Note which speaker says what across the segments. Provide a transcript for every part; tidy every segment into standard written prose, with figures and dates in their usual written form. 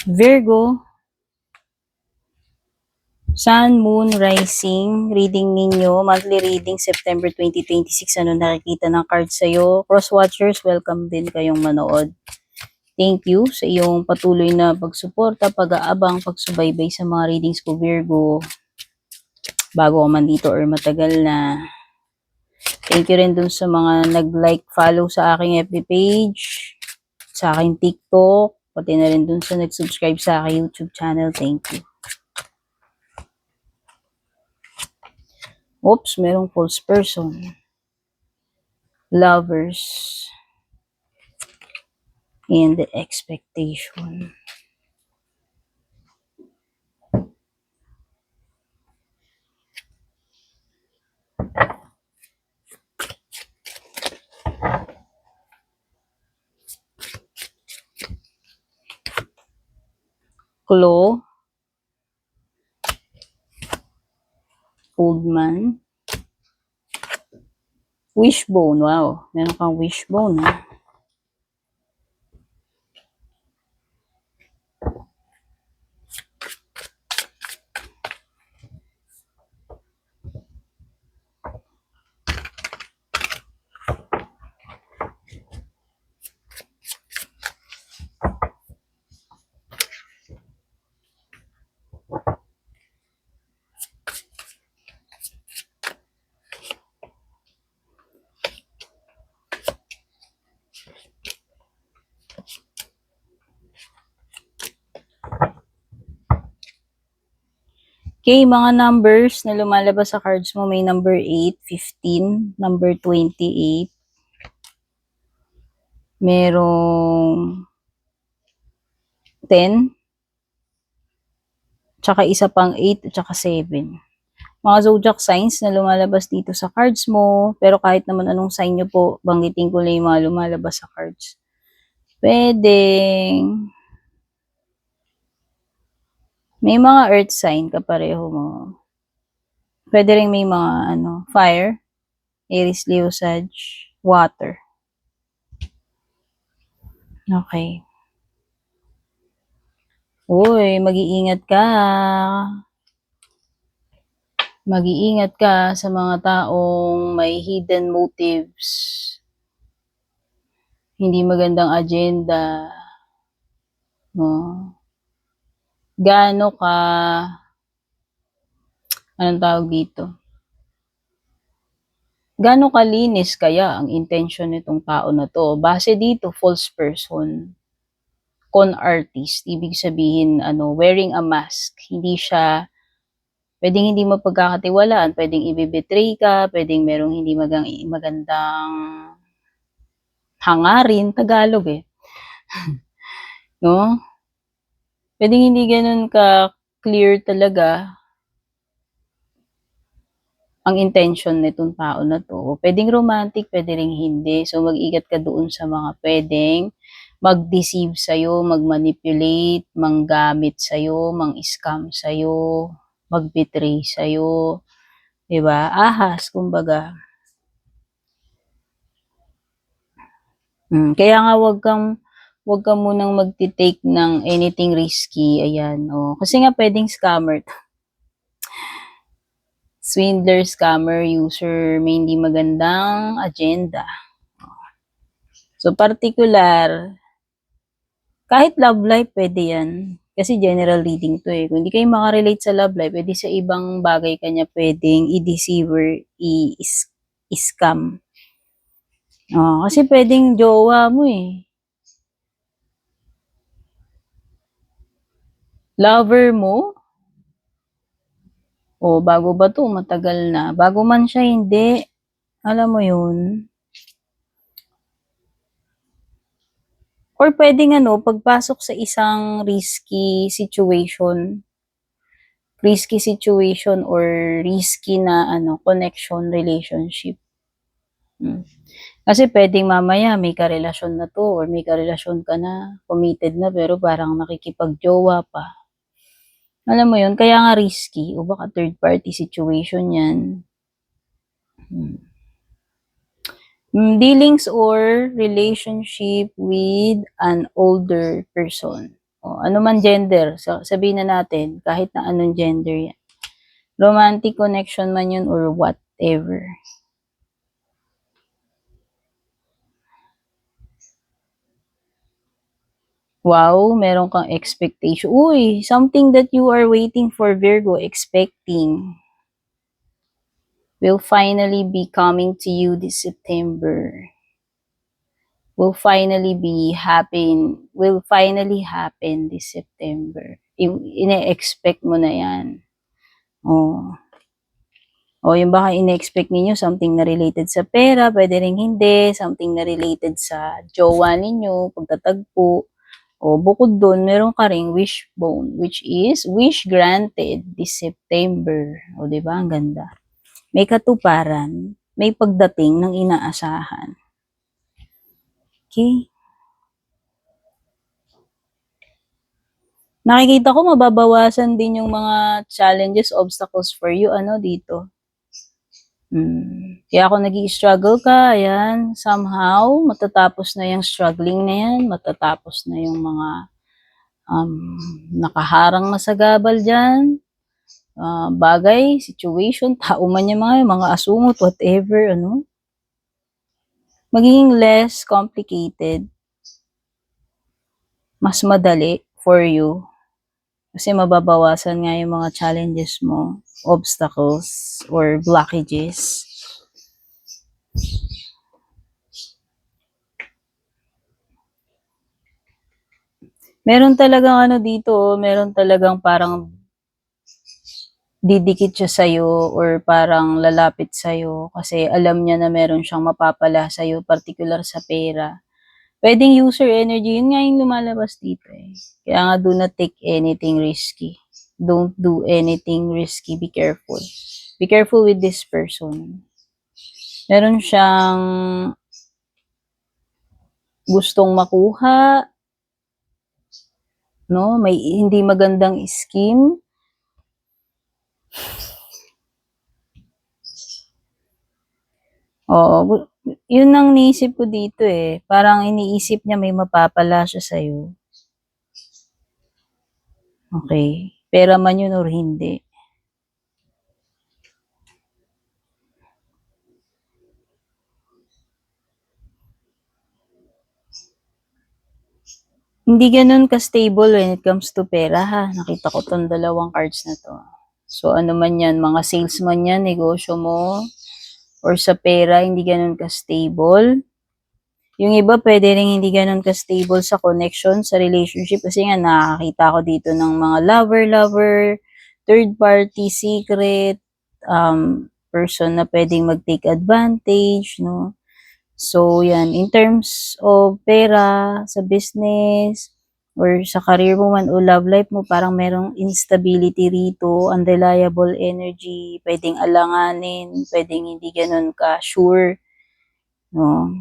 Speaker 1: Virgo, Sun, Moon, Rising, reading ninyo, monthly reading September 2026, ano nakikita ng card sa'yo. Cross watchers, welcome din kayong manood. Thank you sa iyong patuloy na pagsuporta, pag-aabang, pagsubaybay sa mga readings ko, Virgo. Bago ako man dito or matagal na. Thank you rin dun sa mga nag-like, follow sa aking FB page, sa aking TikTok, pati na rin dun sa nag-subscribe sa aking YouTube channel. Thank you. Oops, merong false person. Lovers. And the expectation. Claw. Old man. Wishbone. Wow. Meron kang wishbone. Okay, mga numbers na lumalabas sa cards mo, may number 8, 15, number 28, merong 10, tsaka isa pang 8 at tsaka 7. Mga zodiac signs na lumalabas dito sa cards mo, pero kahit naman anong sign nyo po, banggitin ko lang yung mga lumalabas sa cards. Pwedeng may mga earth sign kapareho mo. Pwede rin may mga fire, Aries, Leo, Sag, water. Okay. Uy, mag-iingat ka. Mag-iingat ka sa mga taong may hidden motives. Hindi magandang agenda. No? Gaano ka, anong tawag dito? Gaano kalinis kaya ang intention nitong tao na to? Base dito, false person. Con artist, ibig sabihin, wearing a mask. Hindi siya, pwedeng hindi mo pagkakatiwalaan, pwedeng ibibetray ka, pwedeng merong hindi magandang hangarin, Tagalog eh. No? Pwedeng hindi ganun ka clear talaga ang intention nitong tao na to. Pwedeng romantic, pwede ring hindi. So, mag-ingat ka doon sa mga pwedeng mag-deceive sa'yo, mag-manipulate, manggamit sa'yo, mang-scam sa'yo, mag-betray sa'yo. Diba? Ahas, kumbaga. Kaya nga wag kang munang magti-take ng anything risky. Ayan, oh. Kasi nga pwedeng scammer. Swindler, scammer, user, may hindi magandang agenda. So, particular, kahit love life, pwede yan. Kasi general reading to eh. Kung hindi kayo makarelate sa love life, pwede sa ibang bagay kanya pwedeng i-deceiver, i-scam. Oh, kasi pwedeng jowa mo eh. Lover mo? O, bago ba to? Matagal na. Bago man siya, hindi. Alam mo yun. Or pwedeng pagpasok sa isang risky situation or risky na connection, relationship. Kasi pwedeng mamaya may karelasyon na to or may karelasyon ka na, committed na pero parang nakikipagjowa pa. Alam mo yun, kaya nga risky o baka third party situation yan. Dealings or relationship with an older person. O, ano man gender, so, sabihin na natin, kahit na anong gender yan. Romantic connection man yun or whatever. Wow, meron kang expectation. Uy, something that you are waiting for, Virgo, expecting, will finally be coming to you this September. Will finally happen this September. Ine-expect mo na yan. Oh. O yung baka ine-expect ninyo something na related sa pera, pwede rin hindi, something na related sa jowa ninyo, pagtatagpo. O bukod doon, meron ka ring wishbone, which is wish granted this September. O di ba ang ganda? May katuparan, may pagdating ng inaasahan. Okay? Nakikita ko mababawasan din yung mga challenges, obstacles for you, ano dito. Kaya ako nag-i-struggle ka, ayan, somehow, matatapos na yung struggling na yan, matatapos na yung mga nakaharang na sagabal dyan, bagay, situation, tao man yung mga asungot, whatever, ano. Magiging less complicated, mas madali for you, kasi mababawasan nga yung mga challenges mo, obstacles, or blockages. Meron talagang ano dito, meron talagang parang didikit siya sa'yo or parang lalapit sa'yo kasi alam niya na meron siyang mapapala sa'yo, particular sa pera. Pwedeng user energy, yun nga yung lumalabas dito eh. Kaya nga do not take anything risky. Don't do anything risky, be careful. Be careful with this person. Meron siyang gustong makuha, no? May hindi magandang scheme. Oo, yun ang iniisip ko dito eh. Parang iniisip niya may mapapala siya sa'yo. Okay. Pera man yun or hindi. Hindi ganun ka-stable when it comes to pera ha. Nakita ko tong dalawang cards na to. So ano man yan, mga salesman yan, negosyo mo, or sa pera, hindi ganun ka-stable. Yung iba pwede rin hindi ganun ka-stable sa connection, sa relationship. Kasi nga nakakita ko dito ng mga lover, third party, secret, person na pwedeng mag-take advantage, no? So, yan. In terms of pera, sa business, or sa career mo man o love life mo, parang merong instability rito, unreliable energy, pwedeng alanganin, pwedeng hindi ganun ka sure, no?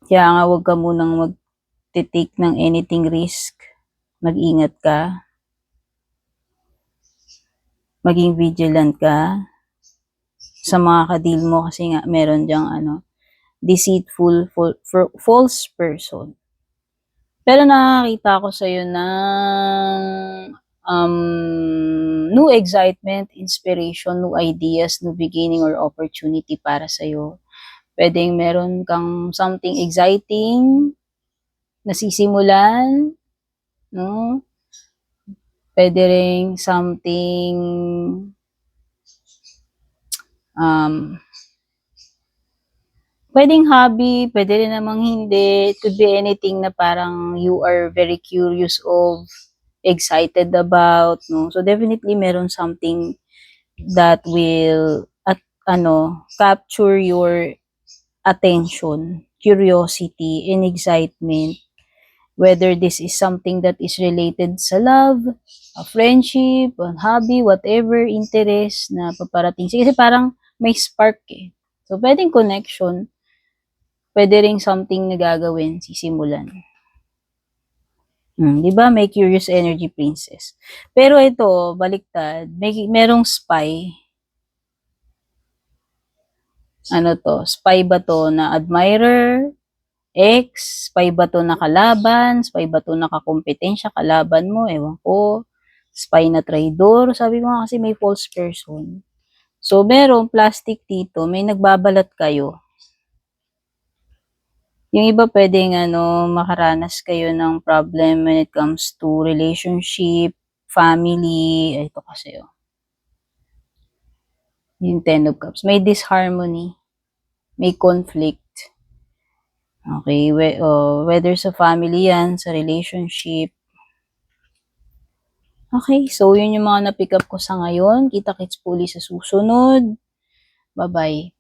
Speaker 1: Kaya nga wag ka munang mag-take ng anything risk. Mag-ingat ka. Maging vigilant ka sa mga kadil mo kasi nga meron diyang deceitful, false person. Pero nakakita ko sa'yo ng new excitement, inspiration, new ideas, new beginning or opportunity para sa'yo. Pwedeng meron kang something exciting nasisimulan, no? Pwede ring something pwedeng hobby, pwede rin namang hindi. It could be anything na parang you are very curious of, excited about, no? So definitely meron something that will capture your attention, curiosity, and excitement. Whether this is something that is related sa love, a friendship, a hobby, whatever interest na paparating. Kasi parang may spark eh. So, pwedeng connection, pwede ring something na gagawin, sisimulan. Di ba? May curious energy princess. Pero ito, baliktad, merong spy. Ano to? Spy ba to na admirer? ex, spy ba to na kalaban, spy ba to na kakompetensya, kalaban mo, ewan ko, spy na traidor, sabi ko nga kasi may false person. So, merong plastic dito, may nagbabalat kayo. Yung iba pwedeng makaranas kayo ng problem when it comes to relationship, family, ito kasi yung Ten of Cups. May disharmony, may conflict. Okay, whether sa family yan, sa relationship. Okay, so yun yung mga na-pick up ko sa ngayon. Kita-kits po ulit sa susunod. Bye-bye.